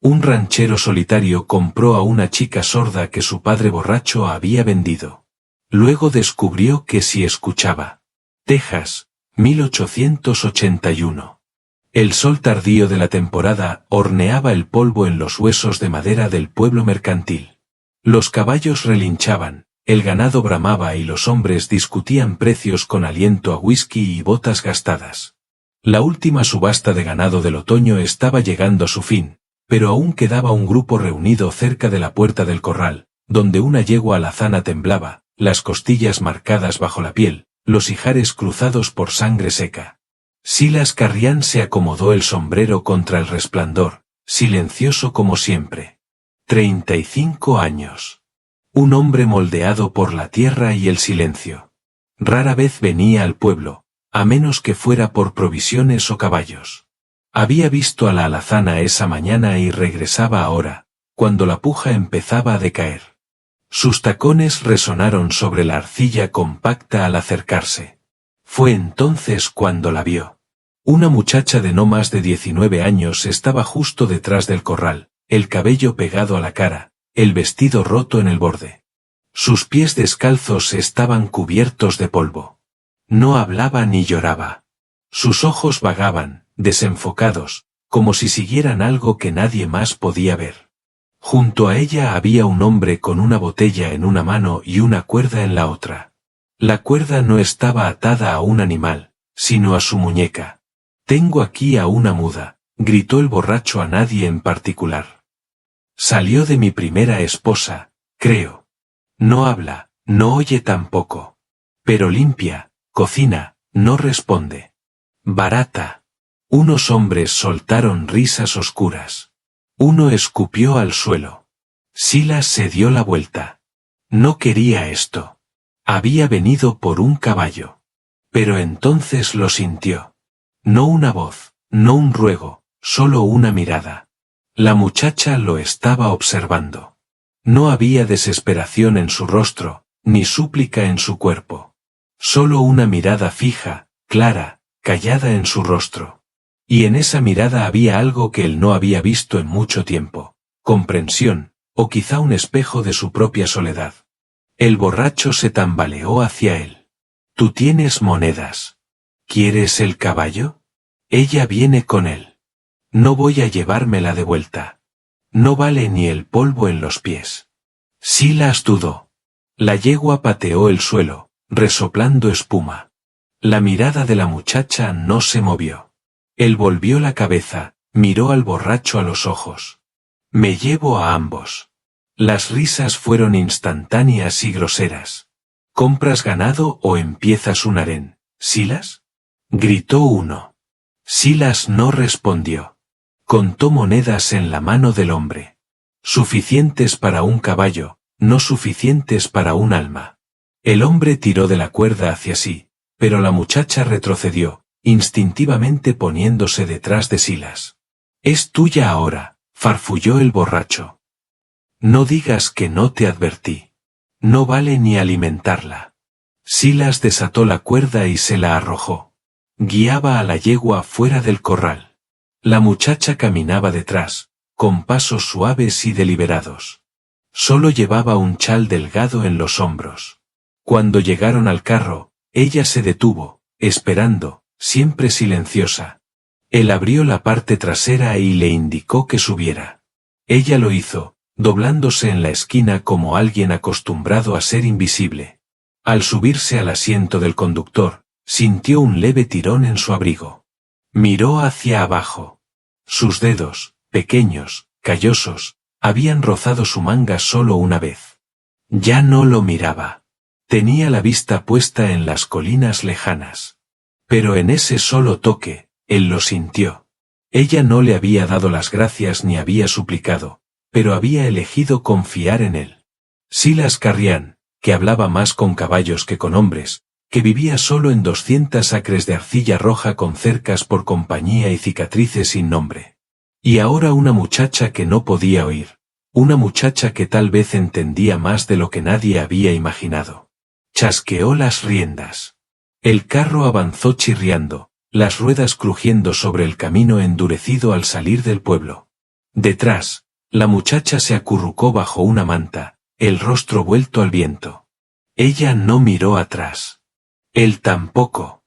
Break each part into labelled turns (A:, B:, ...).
A: Un ranchero solitario compró a una chica sorda que su padre borracho había vendido. Luego descubrió que sí escuchaba. Texas, 1881. El sol tardío de la temporada horneaba el polvo en los huesos de madera del pueblo mercantil. Los caballos relinchaban, el ganado bramaba y los hombres discutían precios con aliento a whisky y botas gastadas. La última subasta de ganado del otoño estaba llegando a su fin, pero aún quedaba un grupo reunido cerca de la puerta del corral, donde una yegua alazana temblaba, las costillas marcadas bajo la piel, los ijares cruzados por sangre seca. Silas Carrián se acomodó el sombrero contra el resplandor, silencioso como siempre. 35 años. Un hombre moldeado por la tierra y el silencio. Rara vez venía al pueblo, a menos que fuera por provisiones o caballos. Había visto a la alazana esa mañana y regresaba ahora, cuando la puja empezaba a decaer. Sus tacones resonaron sobre la arcilla compacta al acercarse. Fue entonces cuando la vio. Una muchacha de no más de 19 años estaba justo detrás del corral, el cabello pegado a la cara, el vestido roto en el borde. Sus pies descalzos estaban cubiertos de polvo. No hablaba ni lloraba. Sus ojos vagaban, desenfocados, como si siguieran algo que nadie más podía ver. Junto a ella había un hombre con una botella en una mano y una cuerda en la otra. La cuerda no estaba atada a un animal, sino a su muñeca. «Tengo aquí a una muda», gritó el borracho a nadie en particular. «Salió de mi primera esposa, creo. No habla, no oye tampoco. Pero limpia, cocina, no responde. Barata». Unos hombres soltaron risas oscuras. Uno escupió al suelo. Silas se dio la vuelta. No quería esto. Había venido por un caballo. Pero entonces lo sintió. No una voz, no un ruego, solo una mirada. La muchacha lo estaba observando. No había desesperación en su rostro, ni súplica en su cuerpo. Solo una mirada fija, clara, callada en su rostro. Y en esa mirada había algo que él no había visto en mucho tiempo, comprensión, o quizá un espejo de su propia soledad. El borracho se tambaleó hacia él. «Tú tienes monedas. ¿Quieres el caballo? Ella viene con él. No voy a llevármela de vuelta. No vale ni el polvo en los pies». Silas dudó. La yegua pateó el suelo, resoplando espuma. La mirada de la muchacha no se movió. Él volvió la cabeza, miró al borracho a los ojos. «Me llevo a ambos». Las risas fueron instantáneas y groseras. «¿Compras ganado o empiezas un harén, Silas?», gritó uno. Silas no respondió. Contó monedas en la mano del hombre. Suficientes para un caballo, no suficientes para un alma. El hombre tiró de la cuerda hacia sí, pero la muchacha retrocedió, instintivamente poniéndose detrás de Silas. «Es tuya ahora», farfulló el borracho. «No digas que no te advertí. No vale ni alimentarla». Silas desató la cuerda y se la arrojó. Guiaba a la yegua fuera del corral. La muchacha caminaba detrás, con pasos suaves y deliberados. Solo llevaba un chal delgado en los hombros. Cuando llegaron al carro, ella se detuvo, esperando, siempre silenciosa. Él abrió la parte trasera y le indicó que subiera. Ella lo hizo, doblándose en la esquina como alguien acostumbrado a ser invisible. Al subirse al asiento del conductor, sintió un leve tirón en su abrigo. Miró hacia abajo. Sus dedos, pequeños, callosos, habían rozado su manga solo una vez. Ya no lo miraba. Tenía la vista puesta en las colinas lejanas. Pero en ese solo toque, él lo sintió. Ella no le había dado las gracias ni había suplicado, pero había elegido confiar en él. Silas Carrián, que hablaba más con caballos que con hombres, que vivía solo en 200 acres de arcilla roja con cercas por compañía y cicatrices sin nombre. Y ahora una muchacha que no podía oír, una muchacha que tal vez entendía más de lo que nadie había imaginado. Chasqueó las riendas. El carro avanzó chirriando, las ruedas crujiendo sobre el camino endurecido al salir del pueblo. Detrás, la muchacha se acurrucó bajo una manta, el rostro vuelto al viento. Ella no miró atrás. Él tampoco.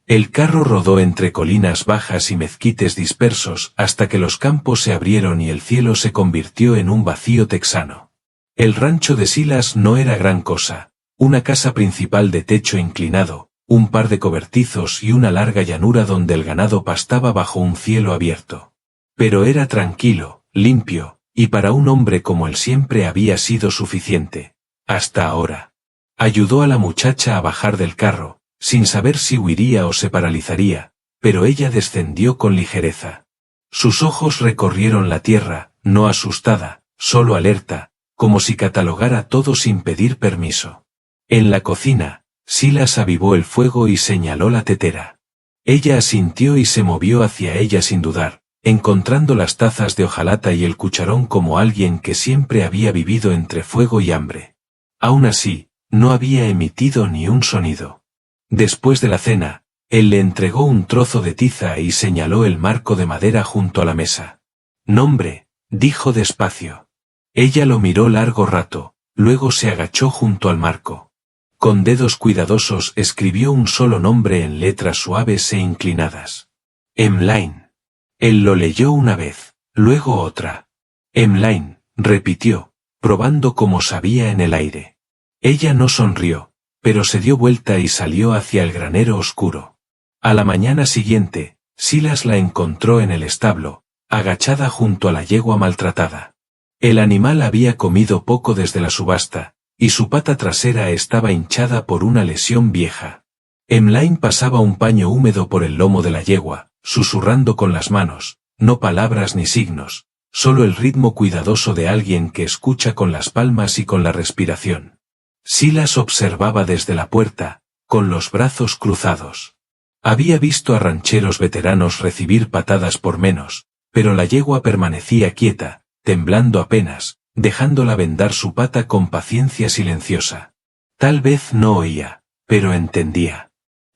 A: El carro rodó entre colinas bajas y mezquites dispersos hasta que los campos se abrieron y el cielo se convirtió en un vacío texano. El rancho de Silas no era gran cosa, una casa principal de techo inclinado, un par de cobertizos y una larga llanura donde el ganado pastaba bajo un cielo abierto. Pero era tranquilo, limpio, y para un hombre como él siempre había sido suficiente, hasta ahora. Ayudó a la muchacha a bajar del carro, sin saber si huiría o se paralizaría, pero ella descendió con ligereza. Sus ojos recorrieron la tierra, no asustada, solo alerta, como si catalogara todo sin pedir permiso. En la cocina, Silas avivó el fuego y señaló la tetera. Ella asintió y se movió hacia ella sin dudar, encontrando las tazas de hojalata y el cucharón como alguien que siempre había vivido entre fuego y hambre. Aún así, no había emitido ni un sonido. Después de la cena, él le entregó un trozo de tiza y señaló el marco de madera junto a la mesa. «Nombre», dijo despacio. Ella lo miró largo rato, luego se agachó junto al marco. Con dedos cuidadosos escribió un solo nombre en letras suaves e inclinadas. «Emmeline». Él lo leyó una vez, luego otra. «Emmeline», repitió, probando como sabía en el aire. Ella no sonrió, pero se dio vuelta y salió hacia el granero oscuro. A la mañana siguiente, Silas la encontró en el establo, agachada junto a la yegua maltratada. El animal había comido poco desde la subasta, y su pata trasera estaba hinchada por una lesión vieja. Emmeline pasaba un paño húmedo por el lomo de la yegua, susurrando con las manos, no palabras ni signos, solo el ritmo cuidadoso de alguien que escucha con las palmas y con la respiración. Silas observaba desde la puerta, con los brazos cruzados. Había visto a rancheros veteranos recibir patadas por menos, pero la yegua permanecía quieta, temblando apenas, dejándola vendar su pata con paciencia silenciosa. Tal vez no oía, pero entendía.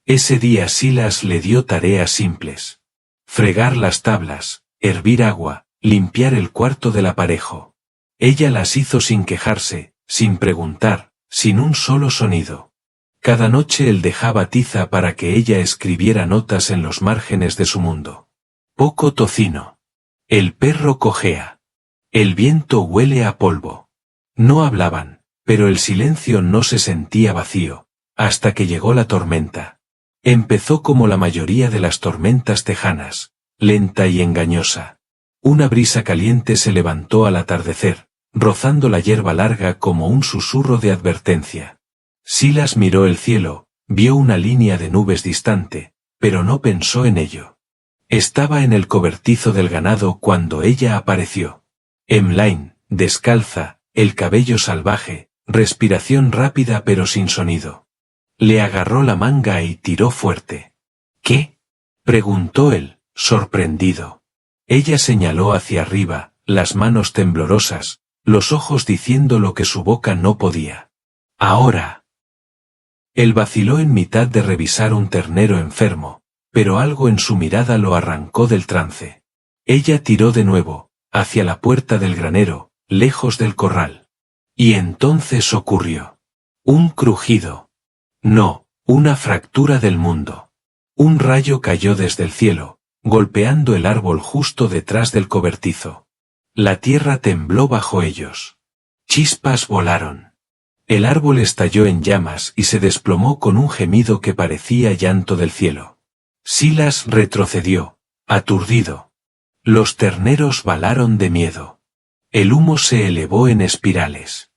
A: Ese día Silas le dio tareas simples. Fregar las tablas, hervir agua, limpiar el cuarto del aparejo. Ella las hizo sin quejarse, sin preguntar, sin un solo sonido. Cada noche él dejaba tiza para que ella escribiera notas en los márgenes de su mundo. Poco tocino. El perro cojea. El viento huele a polvo. No hablaban, pero el silencio no se sentía vacío, hasta que llegó la tormenta. Empezó como la mayoría de las tormentas tejanas, lenta y engañosa. Una brisa caliente se levantó al atardecer, rozando la hierba larga como un susurro de advertencia. Silas miró el cielo, vio una línea de nubes distante, pero no pensó en ello. Estaba en el cobertizo del ganado cuando ella apareció. Emmeline, descalza, el cabello salvaje, respiración rápida pero sin sonido. Le agarró la manga y tiró fuerte. ¿Qué?, preguntó él, sorprendido. Ella señaló hacia arriba, las manos temblorosas, los ojos diciendo lo que su boca no podía. Ahora. Él vaciló en mitad de revisar un ternero enfermo, pero algo en su mirada lo arrancó del trance. Ella tiró de nuevo, hacia la puerta del granero, lejos del corral. Y entonces ocurrió. Un crujido. No, una fractura del mundo. Un rayo cayó desde el cielo, golpeando el árbol justo detrás del cobertizo. La tierra tembló bajo ellos. Chispas volaron. El árbol estalló en llamas y se desplomó con un gemido que parecía llanto del cielo. Silas retrocedió, aturdido. Los terneros balaron de miedo. El humo se elevó en espirales.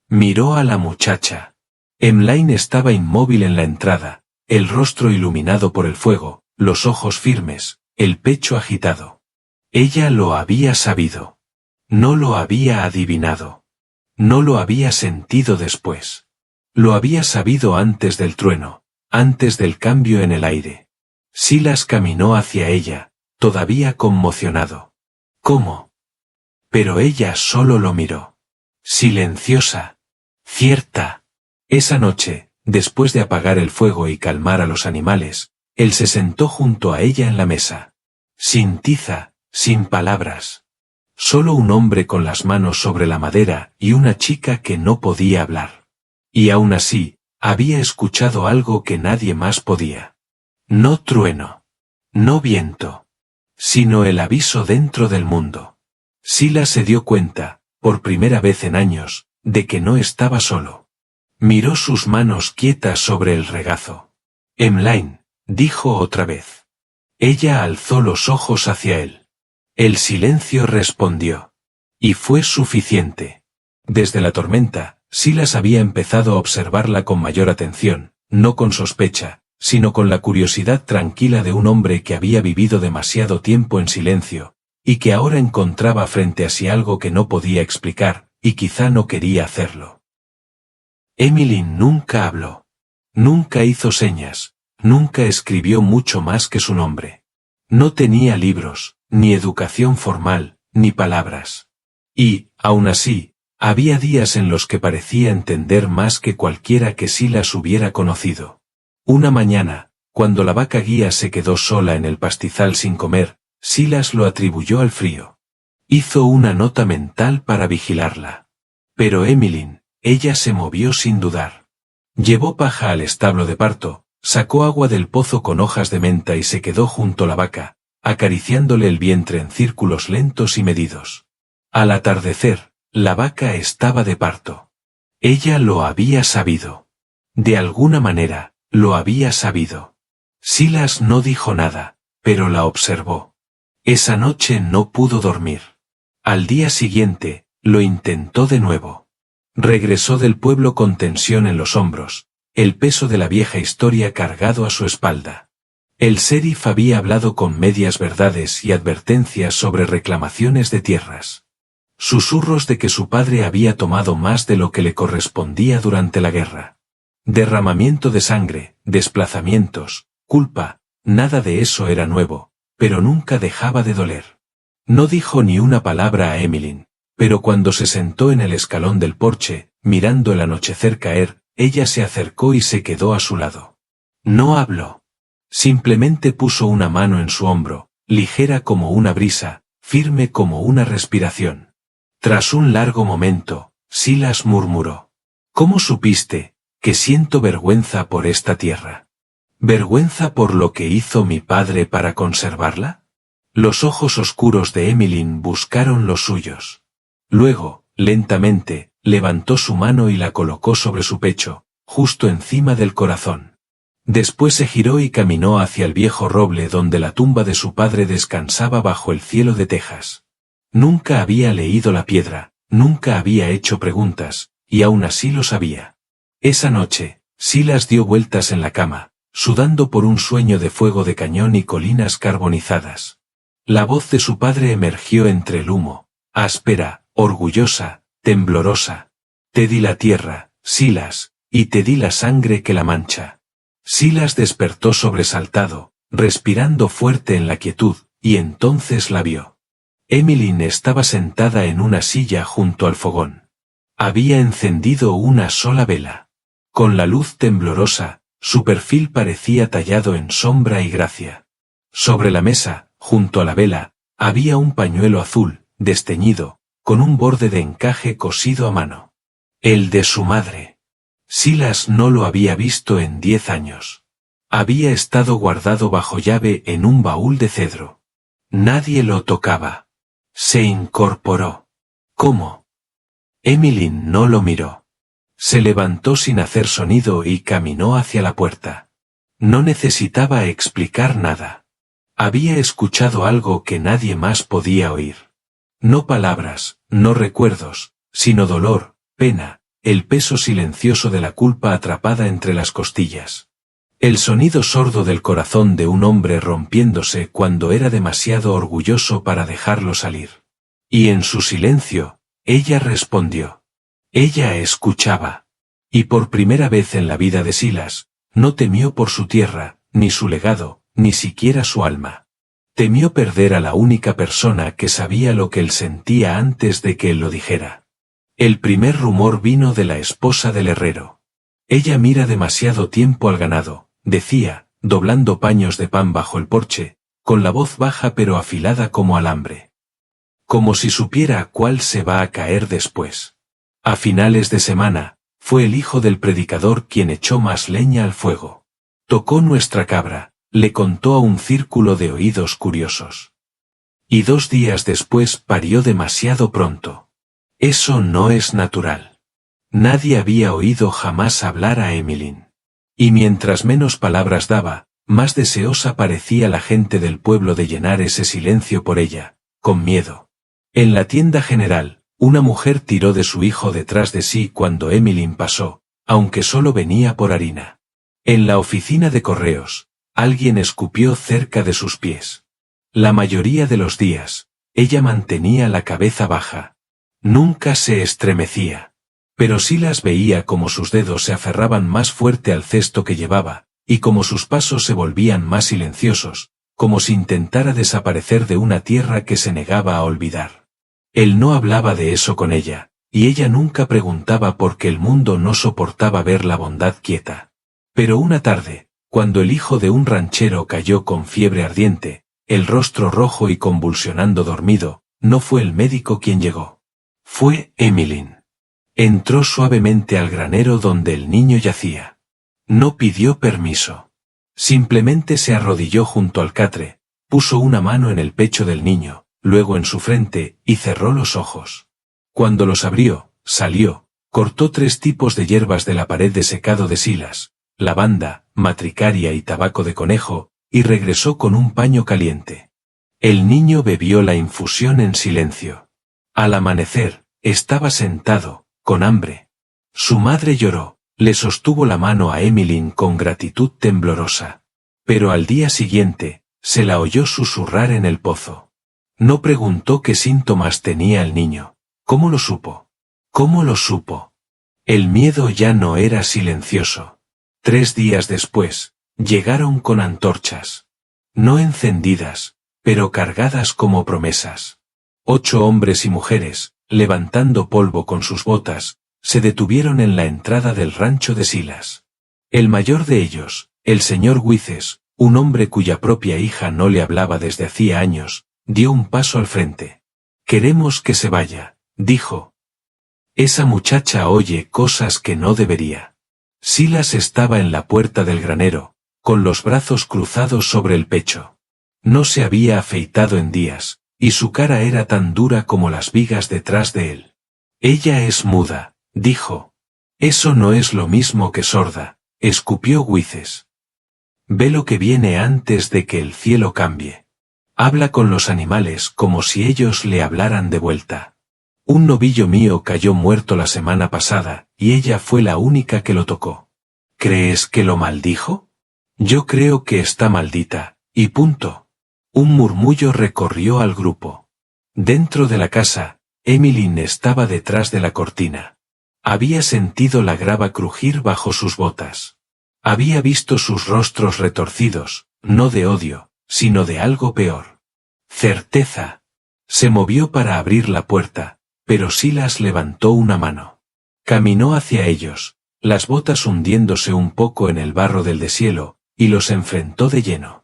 A: Miró a la muchacha. Emmeline estaba inmóvil en la entrada, el rostro iluminado por el fuego, los ojos firmes, el pecho agitado. Ella lo había sabido. No lo había adivinado. No lo había sentido después. Lo había sabido antes del trueno, antes del cambio en el aire. Silas caminó hacia ella, todavía conmocionado. ¿Cómo? Pero ella solo lo miró. Silenciosa. Cierta. Esa noche, después de apagar el fuego y calmar a los animales, él se sentó junto a ella en la mesa. Sin tiza, sin palabras. Solo un hombre con las manos sobre la madera y una chica que no podía hablar. Y aún así, había escuchado algo que nadie más podía. No trueno. No viento. Sino el aviso dentro del mundo. Silas se dio cuenta, por primera vez en años, de que no estaba solo. Miró sus manos quietas sobre el regazo. Emmeline, dijo otra vez. Ella alzó los ojos hacia él. El silencio respondió. Y fue suficiente. Desde la tormenta, Silas había empezado a observarla con mayor atención, no con sospecha, sino con la curiosidad tranquila de un hombre que había vivido demasiado tiempo en silencio, y que ahora encontraba frente a sí algo que no podía explicar, y quizá no quería hacerlo. Emmeline nunca habló. Nunca hizo señas, nunca escribió mucho más que su nombre. No tenía libros, ni educación formal, ni palabras. Y, aún así, había días en los que parecía entender más que cualquiera que Silas hubiera conocido. Una mañana, cuando la vaca guía se quedó sola en el pastizal sin comer, Silas lo atribuyó al frío. Hizo una nota mental para vigilarla. Pero Emmeline, ella se movió sin dudar. Llevó paja al establo de parto, sacó agua del pozo con hojas de menta y se quedó junto a la vaca, acariciándole el vientre en círculos lentos y medidos. Al atardecer, la vaca estaba de parto. Ella lo había sabido. De alguna manera, lo había sabido. Silas no dijo nada, pero la observó. Esa noche no pudo dormir. Al día siguiente, lo intentó de nuevo. Regresó del pueblo con tensión en los hombros, el peso de la vieja historia cargado a su espalda. El sheriff había hablado con medias verdades y advertencias sobre reclamaciones de tierras. Susurros de que su padre había tomado más de lo que le correspondía durante la guerra. Derramamiento de sangre, desplazamientos, culpa, nada de eso era nuevo, pero nunca dejaba de doler. No dijo ni una palabra a Emmeline, pero cuando se sentó en el escalón del porche, mirando el anochecer caer, ella se acercó y se quedó a su lado. No habló. Simplemente puso una mano en su hombro, ligera como una brisa, firme como una respiración. Tras un largo momento, Silas murmuró. ¿Cómo supiste que siento vergüenza por esta tierra? ¿Vergüenza por lo que hizo mi padre para conservarla? Los ojos oscuros de Emmeline buscaron los suyos. Luego, lentamente, levantó su mano y la colocó sobre su pecho, justo encima del corazón. Después se giró y caminó hacia el viejo roble donde la tumba de su padre descansaba bajo el cielo de tejas. Nunca había leído la piedra, nunca había hecho preguntas, y aún así lo sabía. Esa noche, Silas dio vueltas en la cama, sudando por un sueño de fuego de cañón y colinas carbonizadas. La voz de su padre emergió entre el humo, áspera, orgullosa, temblorosa. Te di la tierra, Silas, y te di la sangre que la mancha. Silas despertó sobresaltado, respirando fuerte en la quietud, y entonces la vio. Emmeline estaba sentada en una silla junto al fogón. Había encendido una sola vela. Con la luz temblorosa, su perfil parecía tallado en sombra y gracia. Sobre la mesa, junto a la vela, había un pañuelo azul, desteñido, con un borde de encaje cosido a mano. El de su madre. Silas no lo había visto en 10 años. Había estado guardado bajo llave en un baúl de cedro. Nadie lo tocaba. Se incorporó. ¿Cómo? Emmeline no lo miró. Se levantó sin hacer sonido y caminó hacia la puerta. No necesitaba explicar nada. Había escuchado algo que nadie más podía oír. No palabras, no recuerdos, sino dolor, pena, el peso silencioso de la culpa atrapada entre las costillas. El sonido sordo del corazón de un hombre rompiéndose cuando era demasiado orgulloso para dejarlo salir. Y en su silencio, ella respondió. Ella escuchaba. Y por primera vez en la vida de Silas, no temió por su tierra, ni su legado, ni siquiera su alma. Temió perder a la única persona que sabía lo que él sentía antes de que él lo dijera. El primer rumor vino de la esposa del herrero. Ella mira demasiado tiempo al ganado, decía, doblando paños de pan bajo el porche, con la voz baja pero afilada como alambre. como si supiera cuál se va a caer después. A finales de semana, fue el hijo del predicador quien echó más leña al fuego. Tocó nuestra cabra, le contó a un círculo de oídos curiosos. Y 2 días después parió demasiado pronto. Eso no es natural. Nadie había oído jamás hablar a Emmeline. Y mientras menos palabras daba, más deseosa parecía la gente del pueblo de llenar ese silencio por ella, con miedo. En la tienda general, una mujer tiró de su hijo detrás de sí cuando Emmeline pasó, aunque solo venía por harina. En la oficina de correos, alguien escupió cerca de sus pies. La mayoría de los días, ella mantenía la cabeza baja. Nunca se estremecía. Pero Silas veía como sus dedos se aferraban más fuerte al cesto que llevaba, y como sus pasos se volvían más silenciosos, como si intentara desaparecer de una tierra que se negaba a olvidar. Él no hablaba de eso con ella, y ella nunca preguntaba por qué el mundo no soportaba ver la bondad quieta. Pero una tarde, cuando el hijo de un ranchero cayó con fiebre ardiente, el rostro rojo y convulsionando dormido, no fue el médico quien llegó. Fue Emmeline. Entró suavemente al granero donde el niño yacía. No pidió permiso. Simplemente se arrodilló junto al catre, puso una mano en el pecho del niño, luego en su frente, y cerró los ojos. Cuando los abrió, salió, cortó 3 tipos de hierbas de la pared de secado de Silas, lavanda, matricaria y tabaco de conejo, y regresó con un paño caliente. El niño bebió la infusión en silencio. Al amanecer, estaba sentado, con hambre. Su madre lloró, le sostuvo la mano a Emmeline con gratitud temblorosa. Pero al día siguiente, se la oyó susurrar en el pozo. No preguntó qué síntomas tenía el niño. ¿Cómo lo supo? ¿Cómo lo supo? El miedo ya no era silencioso. 3 días después, llegaron con antorchas. No encendidas, pero cargadas como promesas. 8 hombres y mujeres, levantando polvo con sus botas, se detuvieron en la entrada del rancho de Silas. El mayor de ellos, el señor Wythes, un hombre cuya propia hija no le hablaba desde hacía años, dio un paso al frente. «Queremos que se vaya», dijo. «Esa muchacha oye cosas que no debería». Silas estaba en la puerta del granero, con los brazos cruzados sobre el pecho. No se había afeitado en días, y su cara era tan dura como las vigas detrás de él. «Ella es muda», dijo. «Eso no es lo mismo que sorda», escupió Wythes. «Ve lo que viene antes de que el cielo cambie. Habla con los animales como si ellos le hablaran de vuelta. Un novillo mío cayó muerto la semana pasada, y ella fue la única que lo tocó. ¿Crees que lo maldijo? Yo creo que está maldita, y punto». Un murmullo recorrió al grupo. Dentro de la casa, Emmeline estaba detrás de la cortina. Había sentido la grava crujir bajo sus botas. Había visto sus rostros retorcidos, no de odio, sino de algo peor. Certeza. Se movió para abrir la puerta, pero Silas levantó una mano. Caminó hacia ellos, las botas hundiéndose un poco en el barro del deshielo, y los enfrentó de lleno.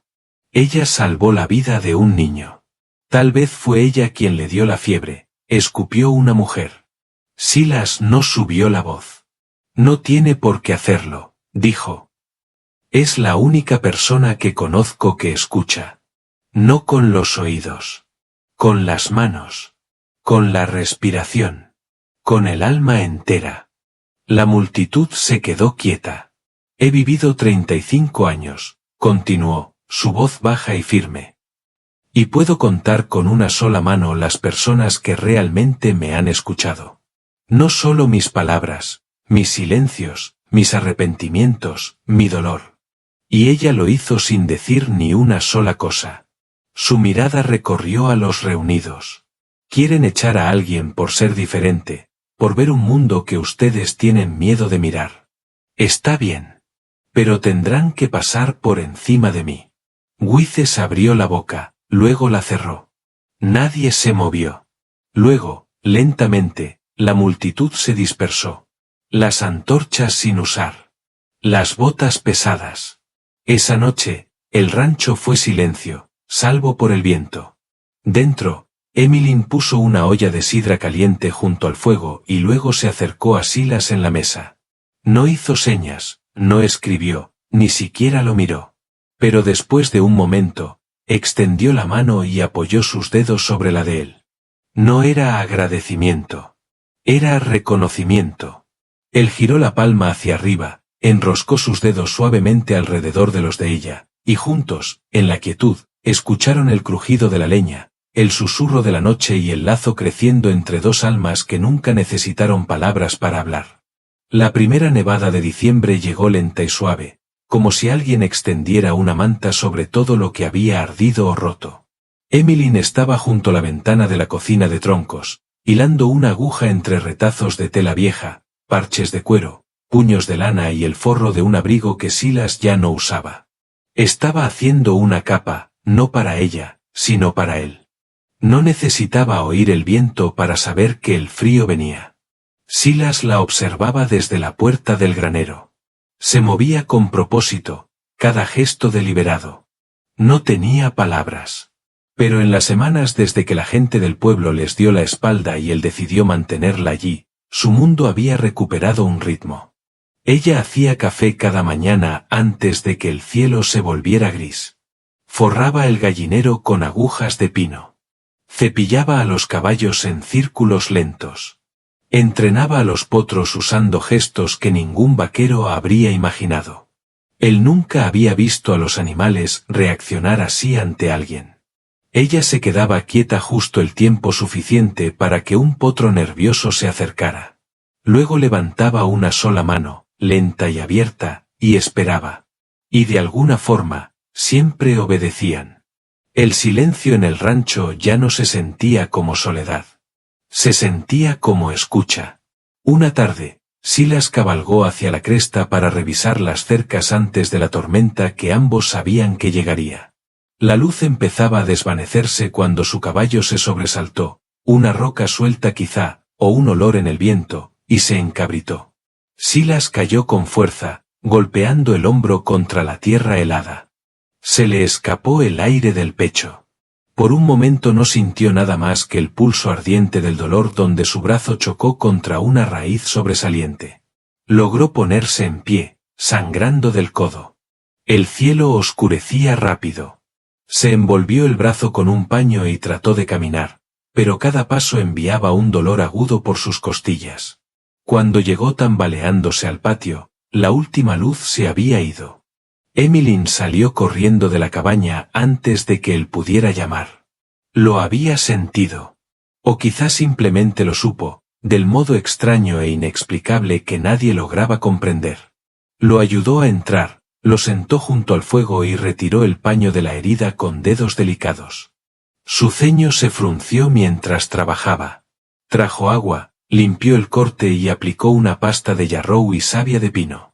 A: Ella salvó la vida de un niño. Tal vez fue ella quien le dio la fiebre, escupió una mujer. Silas no subió la voz. «No tiene por qué hacerlo», dijo. «Es la única persona que conozco que escucha. No con los oídos. Con las manos. Con la respiración. Con el alma entera». La multitud se quedó quieta. «He vivido 35 años», continuó, su voz baja y firme. «Y puedo contar con una sola mano las personas que realmente me han escuchado. No solo mis palabras, mis silencios, mis arrepentimientos, mi dolor». Y ella lo hizo sin decir ni una sola cosa. Su mirada recorrió a los reunidos. «Quieren echar a alguien por ser diferente, por ver un mundo que ustedes tienen miedo de mirar. Está bien. Pero tendrán que pasar por encima de mí». Wythes abrió la boca, luego la cerró. Nadie se movió. Luego, lentamente, la multitud se dispersó. Las antorchas sin usar. Las botas pesadas. Esa noche, el rancho fue silencio, salvo por el viento. Dentro, Emmeline puso una olla de sidra caliente junto al fuego y luego se acercó a Silas en la mesa. No hizo señas, no escribió, ni siquiera lo miró. Pero después de un momento, extendió la mano y apoyó sus dedos sobre la de él. No era agradecimiento. Era reconocimiento. Él giró la palma hacia arriba, enroscó sus dedos suavemente alrededor de los de ella, y juntos, en la quietud, escucharon el crujido de la leña, el susurro de la noche y el lazo creciendo entre dos almas que nunca necesitaron palabras para hablar. La primera nevada de diciembre llegó lenta y suave, como si alguien extendiera una manta sobre todo lo que había ardido o roto. Emmeline estaba junto a la ventana de la cocina de troncos, hilando una aguja entre retazos de tela vieja, parches de cuero, puños de lana y el forro de un abrigo que Silas ya no usaba. Estaba haciendo una capa, no para ella, sino para él. No necesitaba oír el viento para saber que el frío venía. Silas la observaba desde la puerta del granero. Se movía con propósito, cada gesto deliberado. No tenía palabras. Pero en las semanas desde que la gente del pueblo les dio la espalda y él decidió mantenerla allí, su mundo había recuperado un ritmo. Ella hacía café cada mañana antes de que el cielo se volviera gris. Forraba el gallinero con agujas de pino. Cepillaba a los caballos en círculos lentos. Entrenaba a los potros usando gestos que ningún vaquero habría imaginado. Él nunca había visto a los animales reaccionar así ante alguien. Ella se quedaba quieta justo el tiempo suficiente para que un potro nervioso se acercara. Luego levantaba una sola mano, lenta y abierta, y esperaba. Y de alguna forma, siempre obedecían. El silencio en el rancho ya no se sentía como soledad. Se sentía como escucha. Una tarde, Silas cabalgó hacia la cresta para revisar las cercas antes de la tormenta que ambos sabían que llegaría. La luz empezaba a desvanecerse cuando su caballo se sobresaltó, una roca suelta quizá, o un olor en el viento, y se encabritó. Silas cayó con fuerza, golpeando el hombro contra la tierra helada. Se le escapó el aire del pecho. Por un momento no sintió nada más que el pulso ardiente del dolor donde su brazo chocó contra una raíz sobresaliente. Logró ponerse en pie, sangrando del codo. El cielo oscurecía rápido. Se envolvió el brazo con un paño y trató de caminar, pero cada paso enviaba un dolor agudo por sus costillas. Cuando llegó tambaleándose al patio, la última luz se había ido. Emmeline salió corriendo de la cabaña antes de que él pudiera llamar. Lo había sentido. O quizá simplemente lo supo, del modo extraño e inexplicable que nadie lograba comprender. Lo ayudó a entrar, lo sentó junto al fuego y retiró el paño de la herida con dedos delicados. Su ceño se frunció mientras trabajaba. Trajo agua, limpió el corte y aplicó una pasta de yarrow y savia de pino.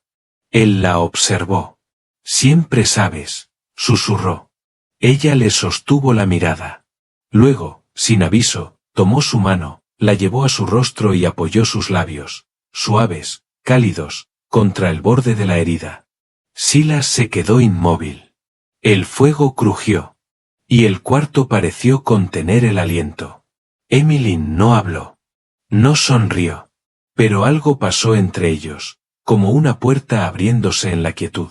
A: Él la observó. «Siempre sabes», susurró. Ella le sostuvo la mirada. Luego, sin aviso, tomó su mano, la llevó a su rostro y apoyó sus labios, suaves, cálidos, contra el borde de la herida. Silas se quedó inmóvil. El fuego crujió. Y el cuarto pareció contener el aliento. Emmeline no habló. No sonrió. Pero algo pasó entre ellos, como una puerta abriéndose en la quietud.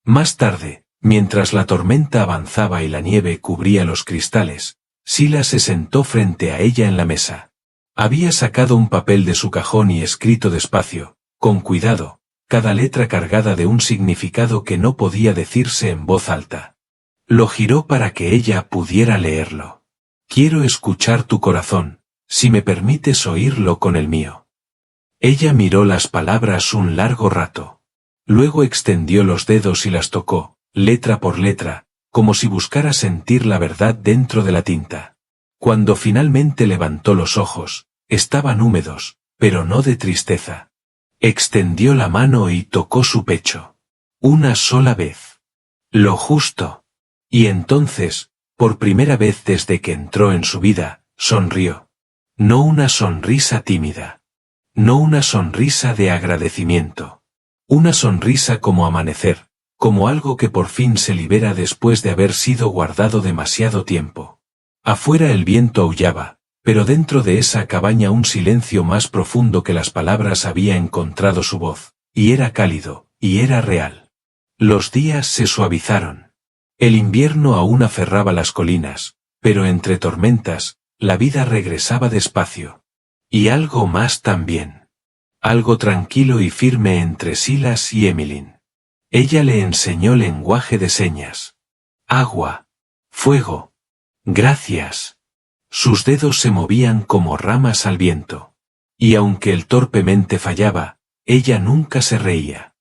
A: Más tarde, mientras la tormenta avanzaba y la nieve cubría los cristales, Silas se sentó frente a ella en la mesa. Había sacado un papel de su cajón y escrito despacio, con cuidado, cada letra cargada de un significado que no podía decirse en voz alta. Lo giró para que ella pudiera leerlo. «Quiero escuchar tu corazón, si me permites oírlo con el mío». Ella miró las palabras un largo rato. Luego extendió los dedos y las tocó, letra por letra, como si buscara sentir la verdad dentro de la tinta. Cuando finalmente levantó los ojos, estaban húmedos, pero no de tristeza. Extendió la mano y tocó su pecho. Una sola vez. Lo justo. Y entonces, por primera vez desde que entró en su vida, sonrió. No una sonrisa tímida. No una sonrisa de agradecimiento. Una sonrisa como amanecer, como algo que por fin se libera después de haber sido guardado demasiado tiempo. Afuera el viento aullaba, pero dentro de esa cabaña un silencio más profundo que las palabras había encontrado su voz, y era cálido, y era real. Los días se suavizaron. El invierno aún aferraba las colinas, pero entre tormentas, la vida regresaba despacio. Y algo más también. Algo tranquilo y firme entre Silas y Emmeline. Ella le enseñó lenguaje de señas. Agua. Fuego. Gracias. Sus dedos se movían como ramas al viento. Y aunque él torpemente fallaba, ella nunca se reía.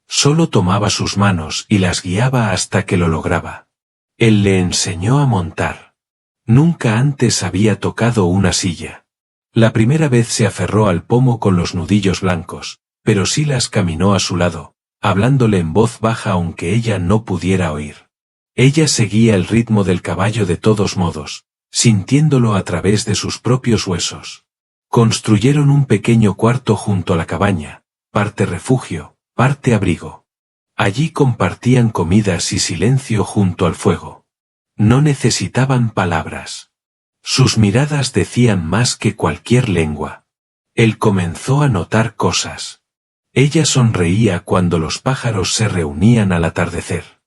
A: Solo tomaba sus manos y las guiaba hasta que lo lograba. Él le enseñó a montar. Nunca antes había tocado una silla. La primera vez se aferró al pomo con los nudillos blancos, pero Silas caminó a su lado, hablándole en voz baja aunque ella no pudiera oír. Ella seguía el ritmo del caballo de todos modos, sintiéndolo a través de sus propios huesos. Construyeron un pequeño cuarto junto a la cabaña, parte refugio, parte abrigo. Allí compartían comidas y silencio junto al fuego. No necesitaban palabras. Sus miradas decían más que cualquier lengua. Él comenzó a notar cosas. Ella sonreía cuando los pájaros se reunían al atardecer.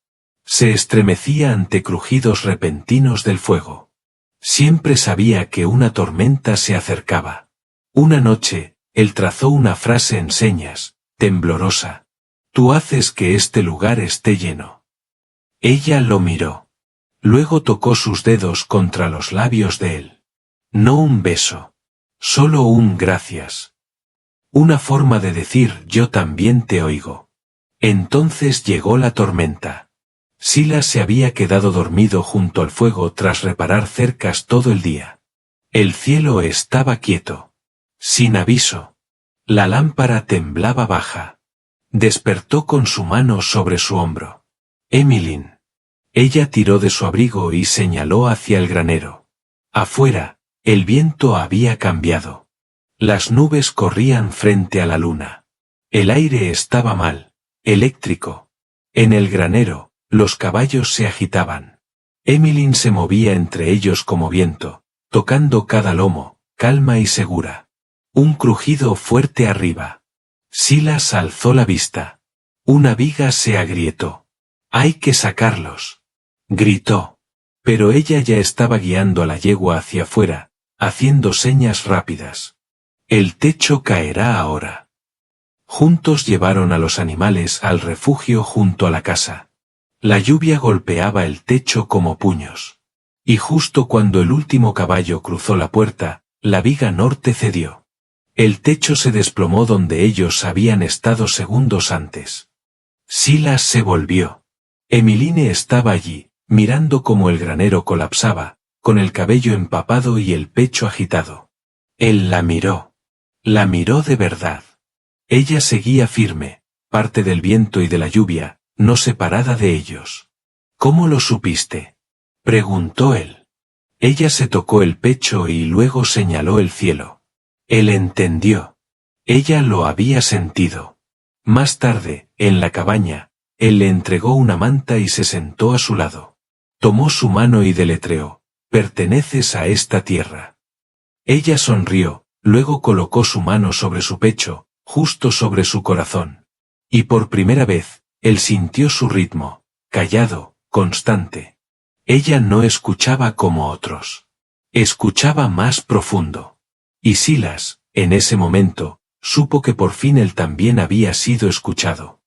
A: Se estremecía ante crujidos repentinos del fuego. Siempre sabía que una tormenta se acercaba. Una noche, él trazó una frase en señas, temblorosa. Tú haces que este lugar esté lleno. Ella lo miró. Luego tocó sus dedos contra los labios de él. No un beso. Solo un gracias. Una forma de decir yo también te oigo. Entonces llegó la tormenta. Silas se había quedado dormido junto al fuego tras reparar cercas todo el día. El cielo estaba quieto. Sin aviso. La lámpara temblaba baja. Despertó con su mano sobre su hombro. Emmeline. Ella tiró de su abrigo y señaló hacia el granero. Afuera, el viento había cambiado. Las nubes corrían frente a la luna. El aire estaba mal, eléctrico. En el granero, los caballos se agitaban. Emmeline se movía entre ellos como viento, tocando cada lomo, calma y segura. Un crujido fuerte arriba. Silas alzó la vista. Una viga se agrietó. «Hay que sacarlos», gritó. Pero ella ya estaba guiando a la yegua hacia afuera, haciendo señas rápidas. «El techo caerá ahora». Juntos llevaron a los animales al refugio junto a la casa. La lluvia golpeaba el techo como puños. Y justo cuando el último caballo cruzó la puerta, la viga norte cedió. El techo se desplomó donde ellos habían estado segundos antes. Silas se volvió. Emmeline estaba allí, mirando cómo el granero colapsaba, con el cabello empapado y el pecho agitado. Él la miró. La miró de verdad. Ella seguía firme, parte del viento y de la lluvia, no separada de ellos. «¿Cómo lo supiste?», preguntó él. Ella se tocó el pecho y luego señaló el cielo. Él entendió. Ella lo había sentido. Más tarde, en la cabaña, él le entregó una manta y se sentó a su lado. Tomó su mano y deletreó: «Perteneces a esta tierra». Ella sonrió, luego colocó su mano sobre su pecho, justo sobre su corazón. Y por primera vez, él sintió su ritmo, callado, constante. Ella no escuchaba como otros. Escuchaba más profundo. Y Silas, en ese momento, supo que por fin él también había sido escuchado.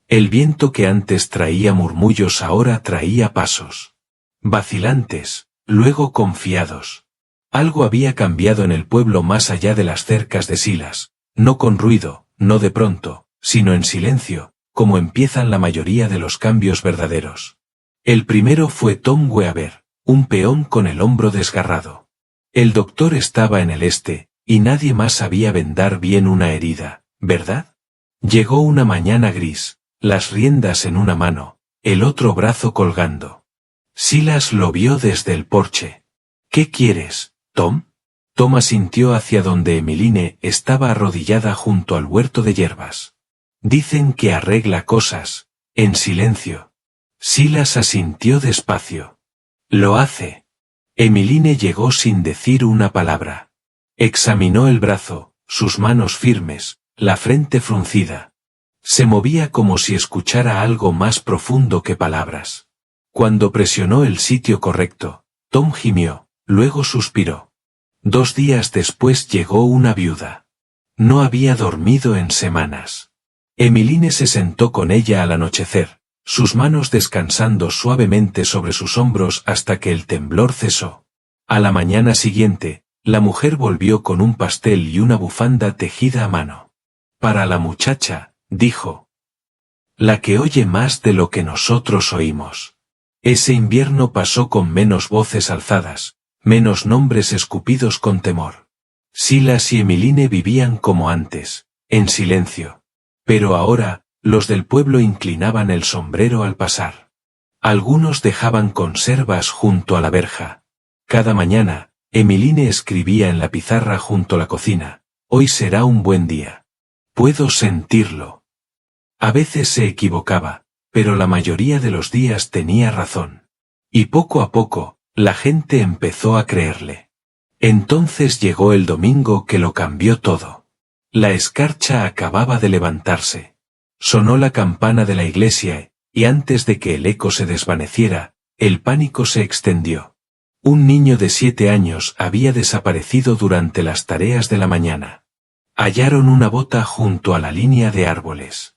A: El viento que antes traía murmullos ahora traía pasos. Vacilantes, luego confiados. Algo había cambiado en el pueblo más allá de las cercas de Silas, no con ruido, no de pronto, sino en silencio, como empiezan la mayoría de los cambios verdaderos. El primero fue Tom Weaver, un peón con el hombro desgarrado. El doctor estaba en el este, y nadie más sabía vendar bien una herida, ¿verdad? Llegó una mañana gris, las riendas en una mano, el otro brazo colgando. Silas lo vio desde el porche. «¿Qué quieres, Tom?» Tom asintió hacia donde Emmeline estaba arrodillada junto al huerto de hierbas. «Dicen que arregla cosas, en silencio». Silas asintió despacio. «Lo hace». Emiline llegó sin decir una palabra. Examinó el brazo, sus manos firmes, la frente fruncida. Se movía como si escuchara algo más profundo que palabras. Cuando presionó el sitio correcto, Tom gimió, luego suspiró. 2 días después llegó una viuda. No había dormido en semanas. Emiline se sentó con ella al anochecer, sus manos descansando suavemente sobre sus hombros hasta que el temblor cesó. A la mañana siguiente, la mujer volvió con un pastel y una bufanda tejida a mano. Para la muchacha, dijo. La que oye más de lo que nosotros oímos. Ese invierno pasó con menos voces alzadas, menos nombres escupidos con temor. Silas y Emiline vivían como antes, en silencio. Pero ahora, los del pueblo inclinaban el sombrero al pasar. Algunos dejaban conservas junto a la verja. Cada mañana, Emiline escribía en la pizarra junto a la cocina, «Hoy será un buen día. Puedo sentirlo». A veces se equivocaba, pero la mayoría de los días tenía razón. Y poco a poco, la gente empezó a creerle. Entonces llegó el domingo que lo cambió todo. La escarcha acababa de levantarse. Sonó la campana de la iglesia, y antes de que el eco se desvaneciera, el pánico se extendió. Un niño de 7 años había desaparecido durante las tareas de la mañana. Hallaron una bota junto a la línea de árboles.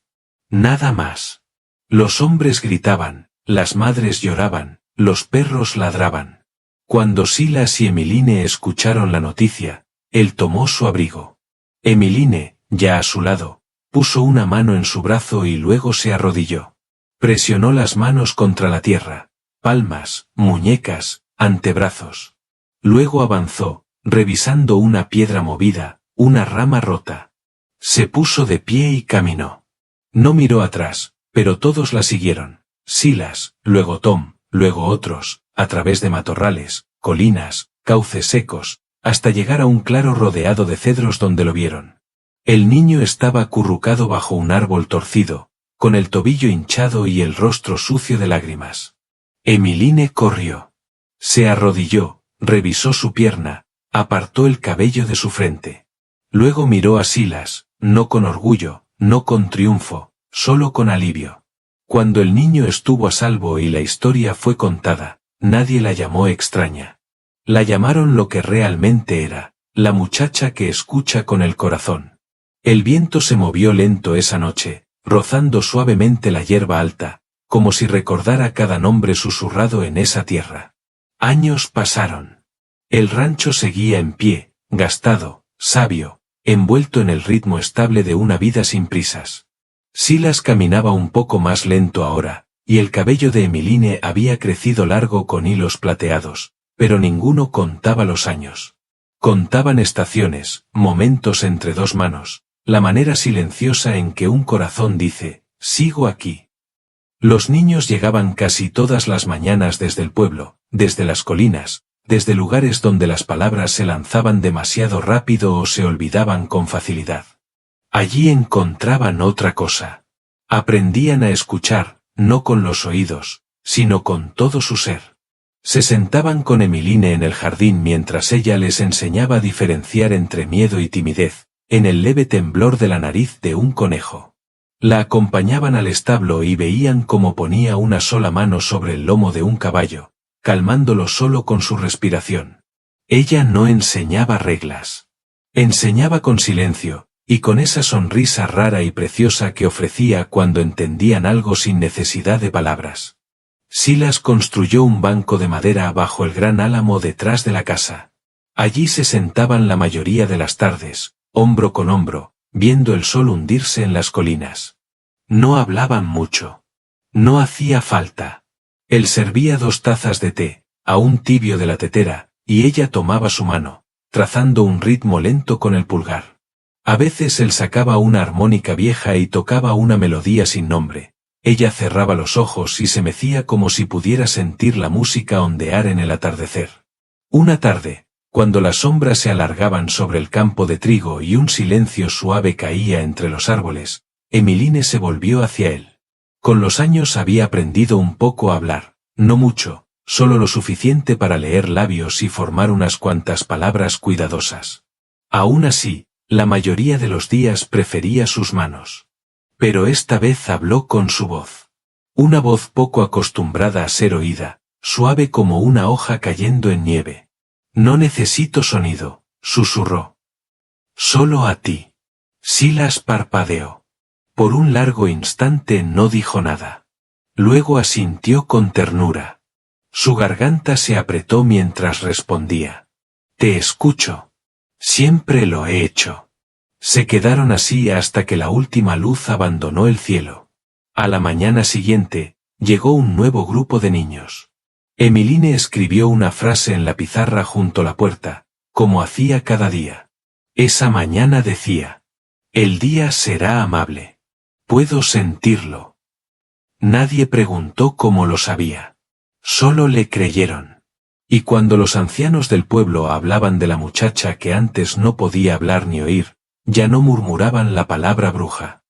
A: Nada más. Los hombres gritaban, las madres lloraban, los perros ladraban. Cuando Silas y Emiline escucharon la noticia, él tomó su abrigo. Emiline, ya a su lado, puso una mano en su brazo y luego se arrodilló. Presionó las manos contra la tierra, palmas, muñecas, antebrazos. Luego avanzó, revisando una piedra movida, una rama rota. Se puso de pie y caminó. No miró atrás, pero todos la siguieron. Silas, luego Tom, luego otros, a través de matorrales, colinas, cauces secos, hasta llegar a un claro rodeado de cedros donde lo vieron. El niño estaba acurrucado bajo un árbol torcido, con el tobillo hinchado y el rostro sucio de lágrimas. Emiline corrió. Se arrodilló, revisó su pierna, apartó el cabello de su frente. Luego miró a Silas, no con orgullo, no con triunfo, solo con alivio. Cuando el niño estuvo a salvo y la historia fue contada, nadie la llamó extraña. La llamaron lo que realmente era, la muchacha que escucha con el corazón. El viento se movió lento esa noche, rozando suavemente la hierba alta, como si recordara cada nombre susurrado en esa tierra. Años pasaron. El rancho seguía en pie, gastado, sabio, envuelto en el ritmo estable de una vida sin prisas. Silas caminaba un poco más lento ahora, y el cabello de Emiline había crecido largo con hilos plateados, pero ninguno contaba los años. Contaban estaciones, momentos entre dos manos, la manera silenciosa en que un corazón dice, sigo aquí. Los niños llegaban casi todas las mañanas desde el pueblo, desde las colinas, desde lugares donde las palabras se lanzaban demasiado rápido o se olvidaban con facilidad. Allí encontraban otra cosa. Aprendían a escuchar, no con los oídos, sino con todo su ser. Se sentaban con Emiline en el jardín mientras ella les enseñaba a diferenciar entre miedo y timidez, en el leve temblor de la nariz de un conejo. La acompañaban al establo y veían cómo ponía una sola mano sobre el lomo de un caballo, calmándolo solo con su respiración. Ella no enseñaba reglas. Enseñaba con silencio, y con esa sonrisa rara y preciosa que ofrecía cuando entendían algo sin necesidad de palabras. Silas construyó un banco de madera bajo el gran álamo detrás de la casa. Allí se sentaban la mayoría de las tardes, hombro con hombro, viendo el sol hundirse en las colinas. No hablaban mucho. No hacía falta. Él servía 2 tazas de té, aún tibio de la tetera, y ella tomaba su mano, trazando un ritmo lento con el pulgar. A veces él sacaba una armónica vieja y tocaba una melodía sin nombre. Ella cerraba los ojos y se mecía como si pudiera sentir la música ondear en el atardecer. Una tarde, cuando las sombras se alargaban sobre el campo de trigo y un silencio suave caía entre los árboles, Emiline se volvió hacia él. Con los años había aprendido un poco a hablar, no mucho, solo lo suficiente para leer labios y formar unas cuantas palabras cuidadosas. Aún así, la mayoría de los días prefería sus manos. Pero esta vez habló con su voz. Una voz poco acostumbrada a ser oída, suave como una hoja cayendo en nieve. No necesito sonido, susurró. Solo a ti. Silas parpadeó. Por un largo instante no dijo nada. Luego asintió con ternura. Su garganta se apretó mientras respondía. Te escucho. Siempre lo he hecho. Se quedaron así hasta que la última luz abandonó el cielo. A la mañana siguiente, llegó un nuevo grupo de niños. Emmeline escribió una frase en la pizarra junto a la puerta, como hacía cada día. Esa mañana decía: el día será amable. Puedo sentirlo. Nadie preguntó cómo lo sabía. Solo le creyeron. Y cuando los ancianos del pueblo hablaban de la muchacha que antes no podía hablar ni oír, ya no murmuraban la palabra bruja.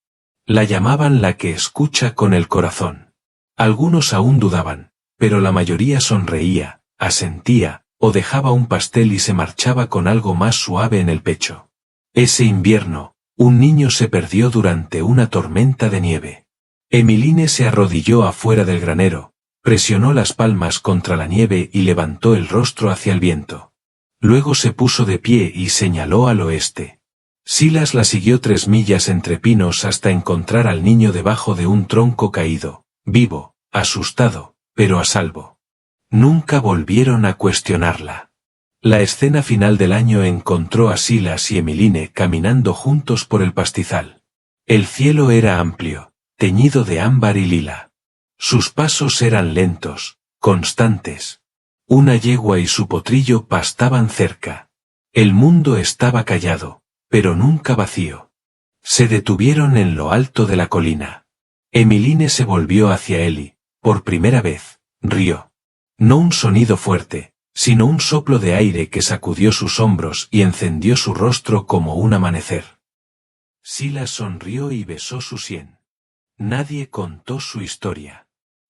A: La llamaban la que escucha con el corazón. Algunos aún dudaban, pero la mayoría sonreía, asentía, o dejaba un pastel y se marchaba con algo más suave en el pecho. Ese invierno, un niño se perdió durante una tormenta de nieve. Emmeline se arrodilló afuera del granero, presionó las palmas contra la nieve y levantó el rostro hacia el viento. Luego se puso de pie y señaló al oeste. Silas la siguió 3 millas entre pinos hasta encontrar al niño debajo de un tronco caído, vivo, asustado, pero a salvo. Nunca volvieron a cuestionarla. La escena final del año encontró a Silas y Emmeline caminando juntos por el pastizal. El cielo era amplio, teñido de ámbar y lila. Sus pasos eran lentos, constantes. Una yegua y su potrillo pastaban cerca. El mundo estaba callado, pero nunca vacío. Se detuvieron en lo alto de la colina. Emmeline se volvió hacia él y, por primera vez, rió. No un sonido fuerte, sino un soplo de aire que sacudió sus hombros y encendió su rostro como un amanecer. Silas sonrió y besó su sien. Nadie contó su historia.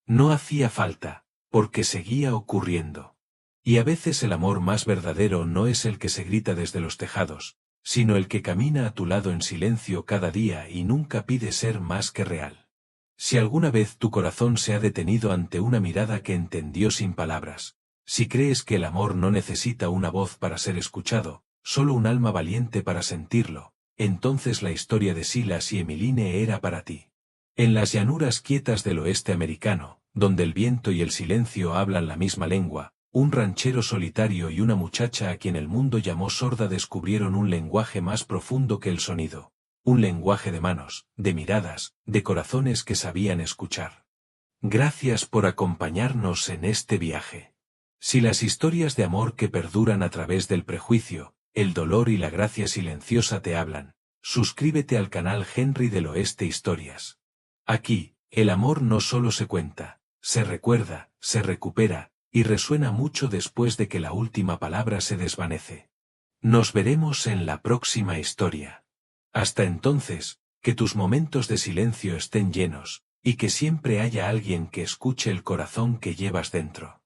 A: No hacía falta, porque seguía ocurriendo. Y a veces el amor más verdadero no es el que se grita desde los tejados, sino el que camina a tu lado en silencio cada día y nunca pide ser más que real. Si alguna vez tu corazón se ha detenido ante una mirada que entendió sin palabras, si crees que el amor no necesita una voz para ser escuchado, solo un alma valiente para sentirlo, entonces la historia de Silas y Emmeline era para ti. En las llanuras quietas del oeste americano, donde el viento y el silencio hablan la misma lengua, un ranchero solitario y una muchacha a quien el mundo llamó sorda descubrieron un lenguaje más profundo que el sonido. Un lenguaje de manos, de miradas, de corazones que sabían escuchar. Gracias por acompañarnos en este viaje. Si las historias de amor que perduran a través del prejuicio, el dolor y la gracia silenciosa te hablan, suscríbete al canal Henry del Oeste Historias. Aquí, el amor no solo se cuenta, se recuerda, se recupera, y resuena mucho después de que la última palabra se desvanece. Nos veremos en la próxima historia. Hasta entonces, que tus momentos de silencio estén llenos, y que siempre haya alguien que escuche el corazón que llevas dentro.